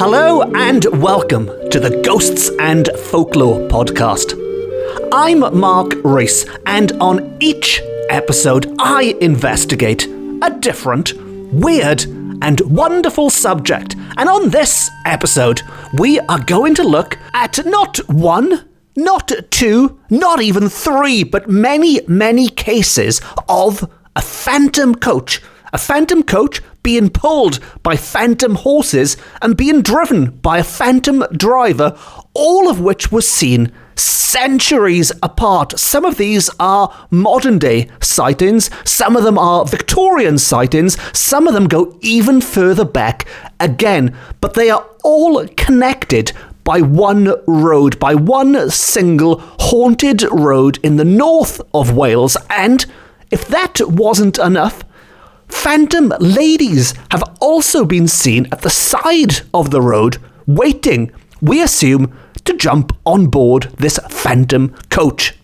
Hello and welcome to the Ghosts and Folklore podcast. I'm Mark Rees, and on each episode I investigate a different, weird and wonderful subject. And on this episode we are going to look at not one, not two, not even three, but many cases of a phantom coach. A phantom coach being pulled by phantom horses and being driven by a phantom driver, all of which was seen centuries apart. Some of these are modern day sightings, some of them are Victorian sightings, some of them go even further back again, but they are all connected by one road, by one single haunted road in the north of Wales. And if that wasn't enough, phantom ladies have also been seen at the side of the road, waiting, we assume, to jump on board this phantom coach.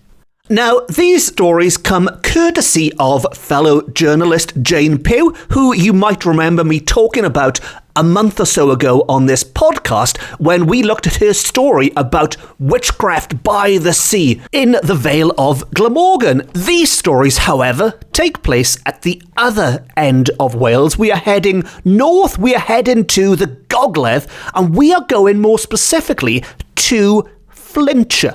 Now, these stories come courtesy of fellow journalist Jane Pugh, who you might remember me talking about a month or so ago on this podcast when we looked at her story about witchcraft by the sea in the Vale of Glamorgan. These stories, however, take place at the other end of Wales. We are heading north, we are heading to the Gogledd, and we are going more specifically to Flintshire.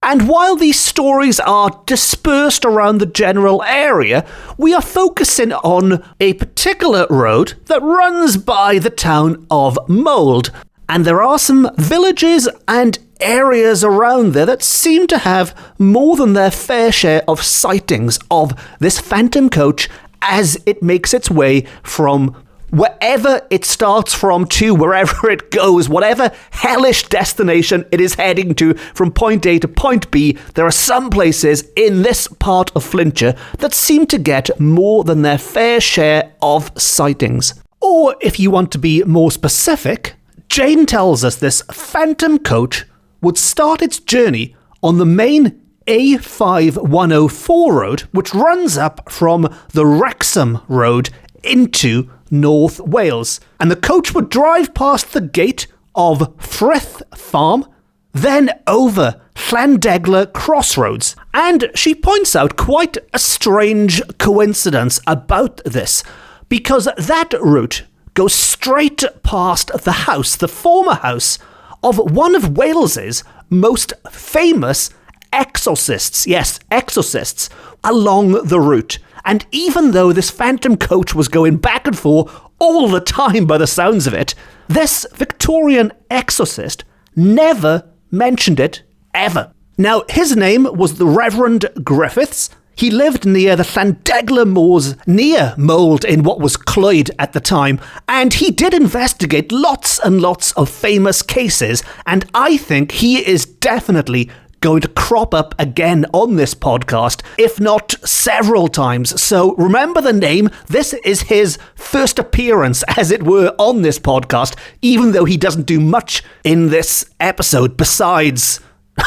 And while these stories are dispersed around the general area, we are focusing on a particular road that runs by the town of Mold. And there are some villages and areas around there that seem to have more than their fair share of sightings of this phantom coach as it makes its way from wherever it starts from to wherever it goes, whatever hellish destination it is heading to from point A to point B, there are some places in this part of Flintshire that seem to get more than their fair share of sightings. Or, if you want to be more specific, Jane tells us this phantom coach would start its journey on the main A5104 road, which runs up from the Wrexham Road into North Wales, and the coach would drive past the gate of Frith Farm, then over Llandegla Crossroads. And she points out quite a strange coincidence about this, because that route goes straight past the house, the former house of one of Wales's most famous exorcists. Yes, exorcists along the route. And even though this phantom coach was going back and forth all the time by the sounds of it, this Victorian exorcist never mentioned it, ever. Now, his name was the Reverend Griffiths. He lived near the Llandegla Moors, near Mold in what was Clwyd at the time, and he did investigate lots and lots of famous cases, and I think he is definitely going to crop up again on this podcast, if not several times. So remember the name. This is his first appearance, as it were, on this podcast, even though he doesn't do much in this episode besides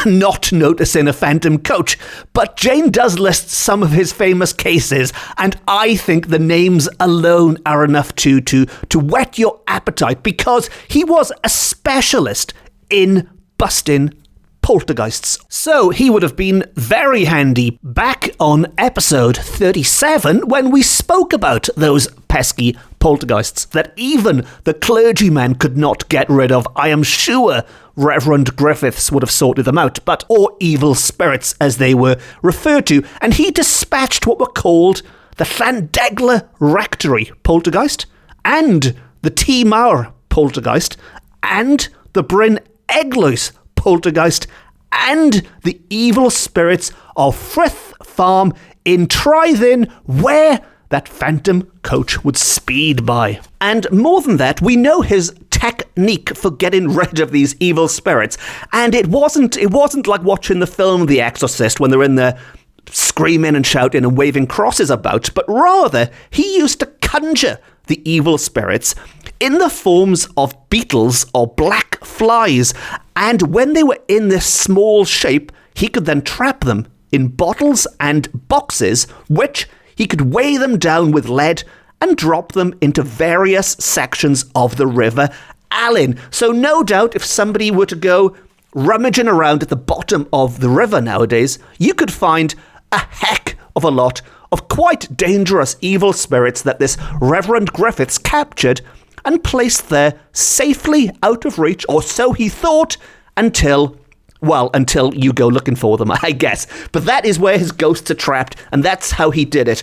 not noticing a phantom coach. But Jane does list some of his famous cases, and I think the names alone are enough to whet your appetite, because he was a specialist in busting poltergeists. So he would have been very handy back on episode 37 when we spoke about those pesky poltergeists that even the clergyman could not get rid of. I am sure Reverend Griffiths would have sorted them out, or evil spirits as they were referred to, and he dispatched what were called the Llandegla Rectory poltergeist, and the T Mawr poltergeist, and the Bryn Eglwys poltergeist, and the evil spirits of Frith Farm in Tryddyn, where that phantom coach would speed by. And more than that, we know his technique for getting rid of these evil spirits, and it wasn't like watching the film The Exorcist when they're in there screaming and shouting and waving crosses about, but rather he used to conjure the evil spirits in the forms of beetles or black flies, and when they were in this small shape, he could then trap them in bottles and boxes, which he could weigh them down with lead and drop them into various sections of the river Allen. So no doubt if somebody were to go rummaging around at the bottom of the river nowadays, you could find a heck of a lot of quite dangerous evil spirits that this Reverend Griffiths captured and placed there safely out of reach, or so he thought, until you go looking for them, I guess. But that is where his ghosts are trapped, and that's how he did it.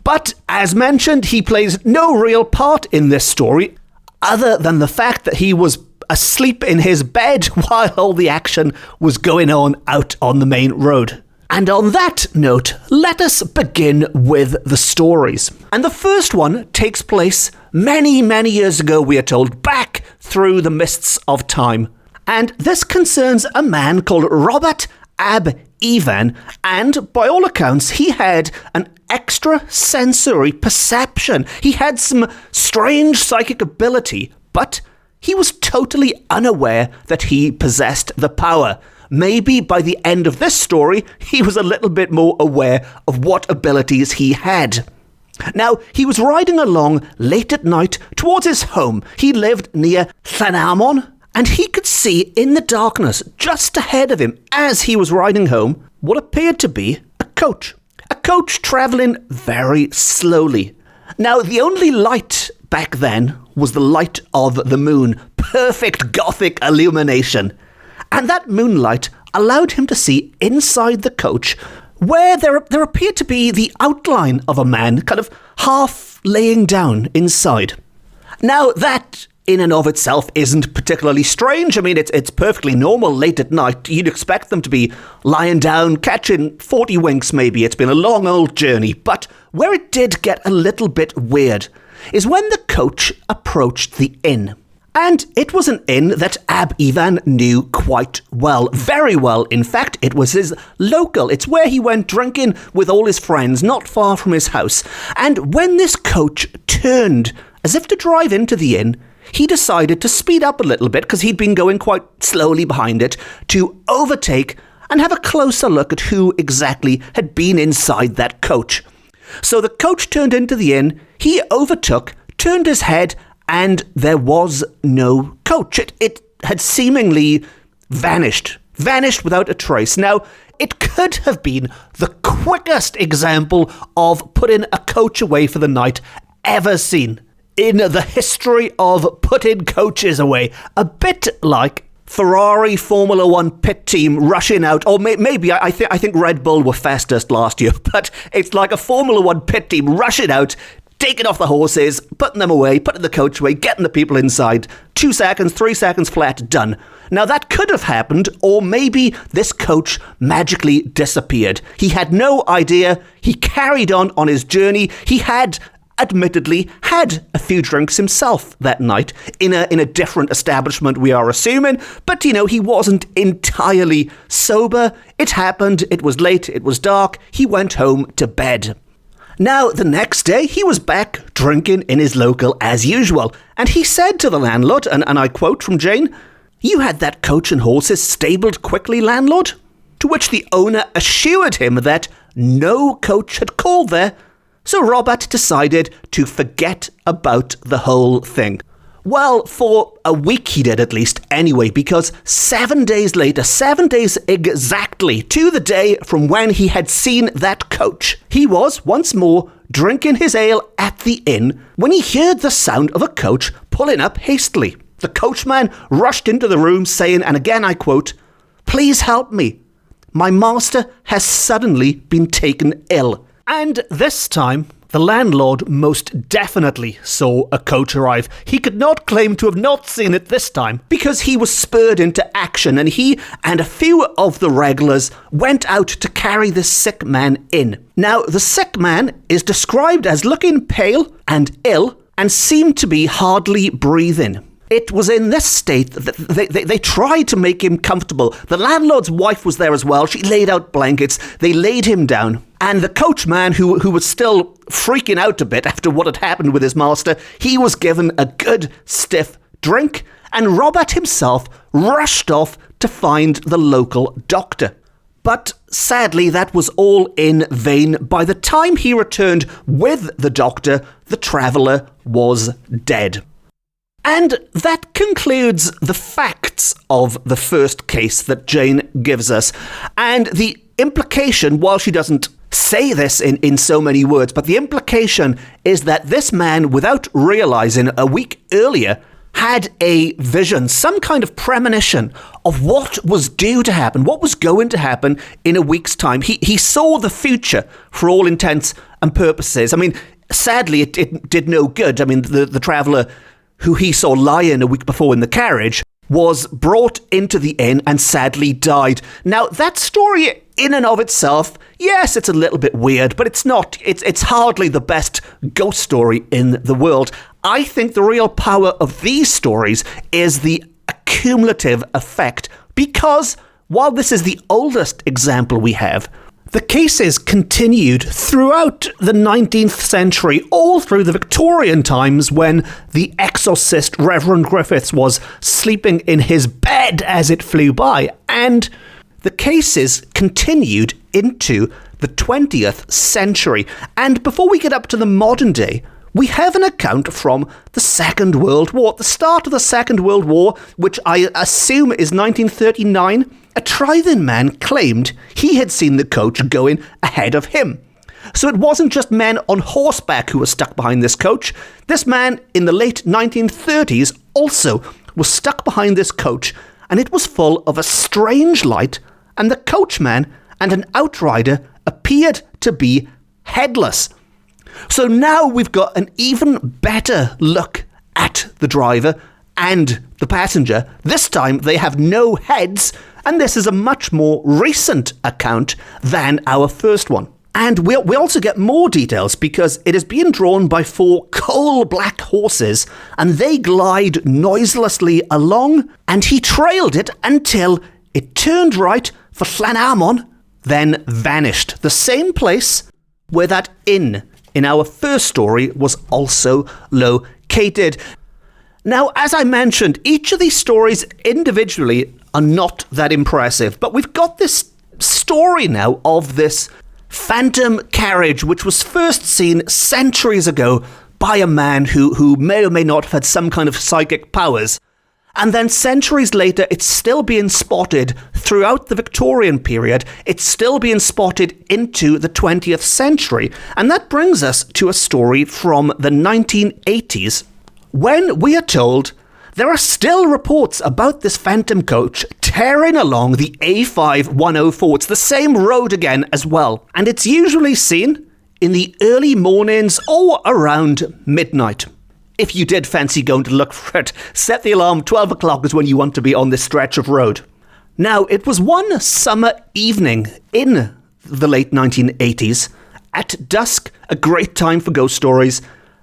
But, as mentioned, he plays no real part in this story, other than the fact that he was asleep in his bed while all the action was going on out on the main road. And on that note, let us begin with the stories. And the first one takes place many, many years ago, we are told, back through the mists of time. And this concerns a man called Robert Ab Evan, and by all accounts, he had an extrasensory perception. He had some strange psychic ability, but he was totally unaware that he possessed the power. Maybe by the end of this story, he was a little bit more aware of what abilities he had. Now, he was riding along late at night towards his home. He lived near Llanarmon, and he could see in the darkness just ahead of him as he was riding home what appeared to be a coach. A coach travelling very slowly. Now, the only light back then was the light of the moon. Perfect gothic illumination. And that moonlight allowed him to see inside the coach where there appeared to be the outline of a man kind of half laying down inside. Now, that in and of itself isn't particularly strange. I mean, it's perfectly normal late at night. You'd expect them to be lying down, catching 40 winks maybe. It's been a long old journey. But where it did get a little bit weird is when the coach approached the inn. And it was an inn that Ab Evan knew quite well. Very well, in fact. It was his local. It's where he went drinking with all his friends, not far from his house. And when this coach turned, as if to drive into the inn, he decided to speed up a little bit, because he'd been going quite slowly behind it, to overtake and have a closer look at who exactly had been inside that coach. So the coach turned into the inn, he overtook, turned his head, and there was no coach. It had seemingly vanished without a trace. Now, it could have been the quickest example of putting a coach away for the night ever seen in the history of putting coaches away. A bit like Ferrari Formula One pit team rushing out, or maybe I think Red Bull were fastest last year, but it's like a Formula One pit team rushing out, taking off the horses, putting them away, putting the coach away, getting the people inside. 2 seconds, 3 seconds flat, done. Now that could have happened, or maybe this coach magically disappeared. He had no idea. He carried on his journey. He had, admittedly, had a few drinks himself that night in a different establishment, we are assuming. But, he wasn't entirely sober. It happened. It was late. It was dark. He went home to bed. Now, the next day, he was back drinking in his local as usual, and he said to the landlord, and I quote from Jane, "You had that coach and horses stabled quickly, landlord?" To which the owner assured him that no coach had called there, so Robert decided to forget about the whole thing. Well, for a week he did at least anyway, because 7 days later, 7 days exactly to the day from when he had seen that coach, he was once more drinking his ale at the inn when he heard the sound of a coach pulling up hastily. The coachman rushed into the room saying, and again I quote, "Please help me. My master has suddenly been taken ill." And this time, the landlord most definitely saw a coach arrive. He could not claim to have not seen it this time, because he was spurred into action, and he and a few of the regulars went out to carry this sick man in. Now, the sick man is described as looking pale and ill, and seemed to be hardly breathing. It was in this state that they tried to make him comfortable. The landlord's wife was there as well. She laid out blankets. They laid him down. And the coachman, who was still freaking out a bit after what had happened with his master, he was given a good stiff drink, and Robert himself rushed off to find the local doctor. But sadly, that was all in vain. By the time he returned with the doctor, the traveller was dead. And that concludes the facts of the first case that Jane gives us. And the implication, while she doesn't say this in so many words, but the implication is that this man, without realizing a week earlier, had a vision, some kind of premonition of what was due to happen, what was going to happen in a week's time. He saw the future for all intents and purposes. I mean, sadly, it did no good. I mean, the traveller who he saw lying a week before in the carriage was brought into the inn and sadly died. Now, that story in and of itself, yes, it's a little bit weird, but it's hardly the best ghost story in the world. I think the real power of these stories is the accumulative effect, because while this is the oldest example we have, the cases continued throughout the 19th century, all through the Victorian times, when the exorcist Reverend Griffiths was sleeping in his bed as it flew by. And the cases continued into the 20th century. And before we get up to the modern day, we have an account from the Second World War. At the start of the Second World War, which I assume is 1939, a Trythyn man claimed he had seen the coach going ahead of him. So it wasn't just men on horseback who were stuck behind this coach. This man in the late 1930s also was stuck behind this coach, and it was full of a strange light, and the coachman and an outrider appeared to be headless. So now we've got an even better look at the driver and the passenger. This time they have no heads, and this is a much more recent account than our first one. And we also get more details, because it is being drawn by 4 coal-black horses, and they glide noiselessly along, and he trailed it until it turned right for Llanarmon, then vanished. The same place where that inn in our first story was also located. Now, as I mentioned, each of these stories individually are not that impressive, but we've got this story now of this phantom carriage, which was first seen centuries ago by a man who may or may not have had some kind of psychic powers. And then centuries later, it's still being spotted throughout the Victorian period. It's still being spotted into the 20th century. And that brings us to a story from the 1980s, when we are told there are still reports about this phantom coach tearing along the A5104. It's the same road again as well. And it's usually seen in the early mornings or around midnight. If you did fancy going to look for it, set the alarm. 12 o'clock is when you want to be on this stretch of road. Now, it was one summer evening in the late 1980s, at dusk, a great time for ghost stories,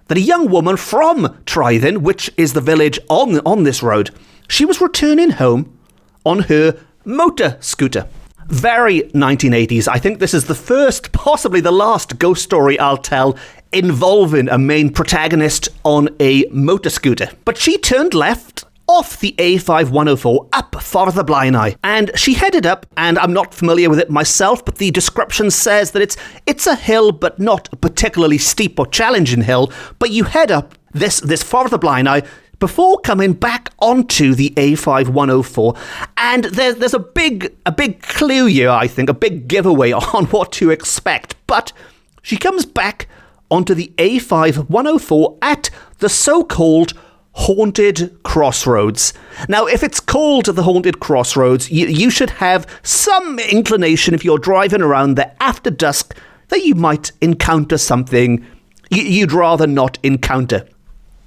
that a young woman from Trythyn, which is the village on this road, she was returning home on her motor scooter. Very 1980s. I think this is the first, possibly the last ghost story I'll tell involving a main protagonist on a motor scooter. But she turned left off the A5104 up Ffordd y Blaenau, and she headed up, and I'm not familiar with it myself, but the description says that it's a hill, but not a particularly steep or challenging hill, but you head up this Ffordd y Blaenau before coming back onto the A5104, and there's a big clue here, I think, a big giveaway on what to expect. But she comes back onto the A5104 at the so-called Haunted Crossroads. Now, if it's called the Haunted Crossroads, you should have some inclination, if you're driving around there after dusk, that you might encounter something you'd rather not encounter.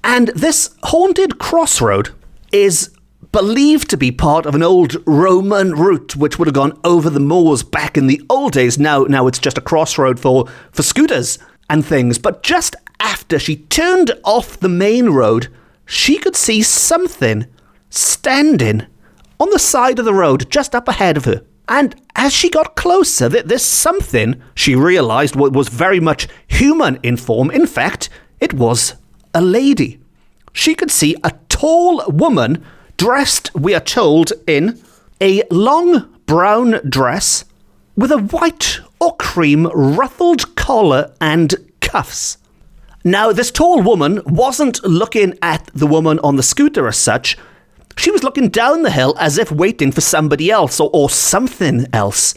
And this Haunted Crossroad is believed to be part of an old Roman route which would have gone over the moors back in the old days. Now it's just a crossroad for scooters and things. But just after she turned off the main road, she could see something standing on the side of the road just up ahead of her. And as she got closer, this something, she realised, was very much human in form. In fact, it was a lady. She could see a tall woman dressed, we are told, in a long brown dress with a white or cream ruffled collar and cuffs. Now, this tall woman wasn't looking at the woman on the scooter as such. She was looking down the hill as if waiting for somebody else or something else.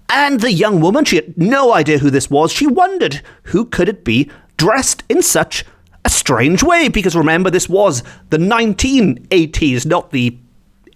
And the young woman, she had no idea who this was. She wondered who could it be dressed in such a strange way, because remember, this was the 1980s, not the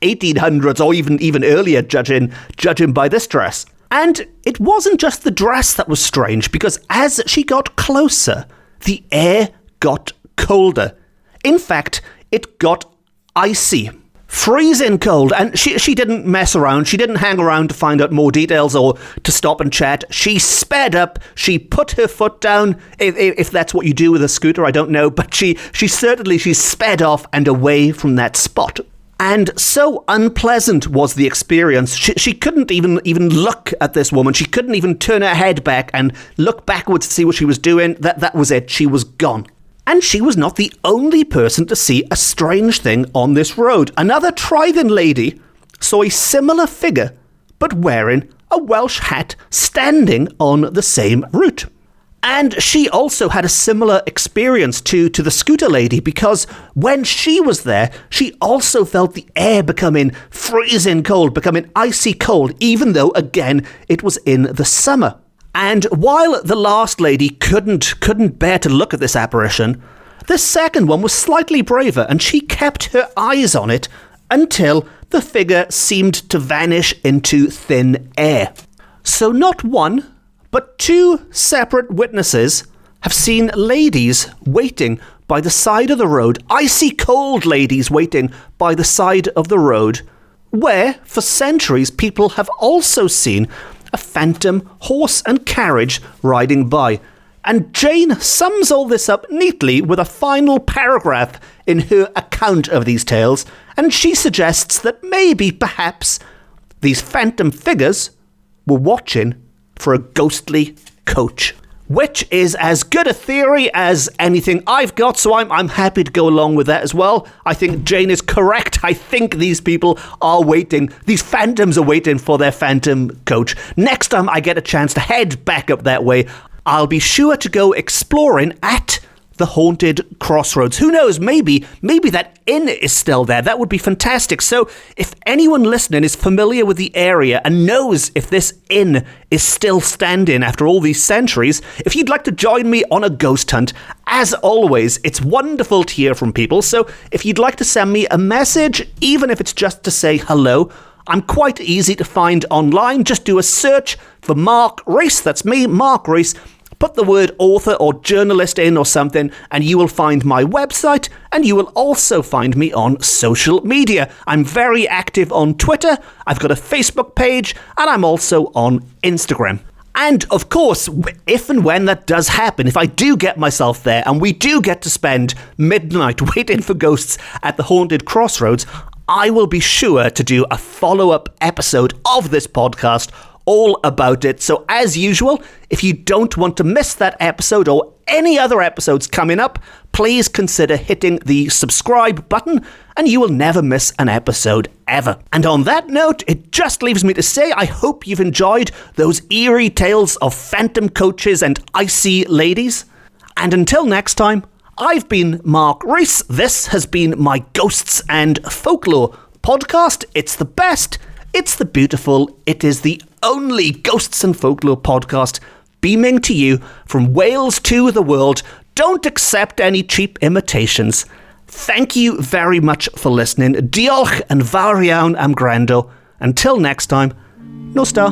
1800s or even earlier, judging by this dress. And it wasn't just the dress that was strange, because as she got closer, the air got colder. In fact, it got icy. Freezing cold, and she didn't mess around. She didn't hang around to find out more details or to stop and chat. She sped up. She put her foot down, if that's what you do with a scooter, I don't know, but she sped off and away from that spot. And so unpleasant was the experience, she couldn't even look at this woman. She couldn't even turn her head back and look backwards to see what she was doing. That was it. She was gone. And she was not the only person to see a strange thing on this road. Another Trythen lady saw a similar figure, but wearing a Welsh hat, standing on the same route. And she also had a similar experience to the scooter lady, because when she was there, she also felt the air becoming freezing cold, becoming icy cold, even though, again, it was in the summer. And while the last lady couldn't bear to look at this apparition, the second one was slightly braver, and she kept her eyes on it until the figure seemed to vanish into thin air. So not one, but two separate witnesses have seen ladies waiting by the side of the road, icy cold ladies waiting by the side of the road, where for centuries people have also seen a phantom horse and carriage riding by. And Jane sums all this up neatly with a final paragraph in her account of these tales, and she suggests that maybe, perhaps, these phantom figures were watching for a ghostly coach. Which is as good a theory as anything I've got, so I'm happy to go along with that as well. I think Jane is correct. I think these people are waiting, these phantoms are waiting for their phantom coach. Next time I get a chance to head back up that way, I'll be sure to go exploring at the haunted crossroads. Who knows, maybe that inn is still there. That would be fantastic. So if anyone listening is familiar with the area and knows if this inn is still standing after all these centuries, if you'd like to join me on a ghost hunt, as always, it's wonderful to hear from people. So if you'd like to send me a message, even if it's just to say hello, I'm quite easy to find online. Just do a search for Mark Rees. That's me, Mark Rees. Put the word author or journalist in or something, and you will find my website, and you will also find me on social media. I'm very active on Twitter, I've got a Facebook page, and I'm also on Instagram. And of course, if and when that does happen, if I do get myself there, and we do get to spend midnight waiting for ghosts at the haunted crossroads, I will be sure to do a follow-up episode of this podcast all about it. So as usual, if you don't want to miss that episode or any other episodes coming up, please consider hitting the subscribe button and you will never miss an episode ever. And on that note, it just leaves me to say I hope you've enjoyed those eerie tales of phantom coaches and icy ladies. And until next time, I've been Mark Rees. This has been my Ghosts and Folklore podcast. It's the best, it's the beautiful, it is the only Ghosts and Folklore podcast beaming to you from Wales to the world. Don't accept any cheap imitations. Thank you very much for listening. Diolch yn fawr iawn am gwrando. Until next time, nos da.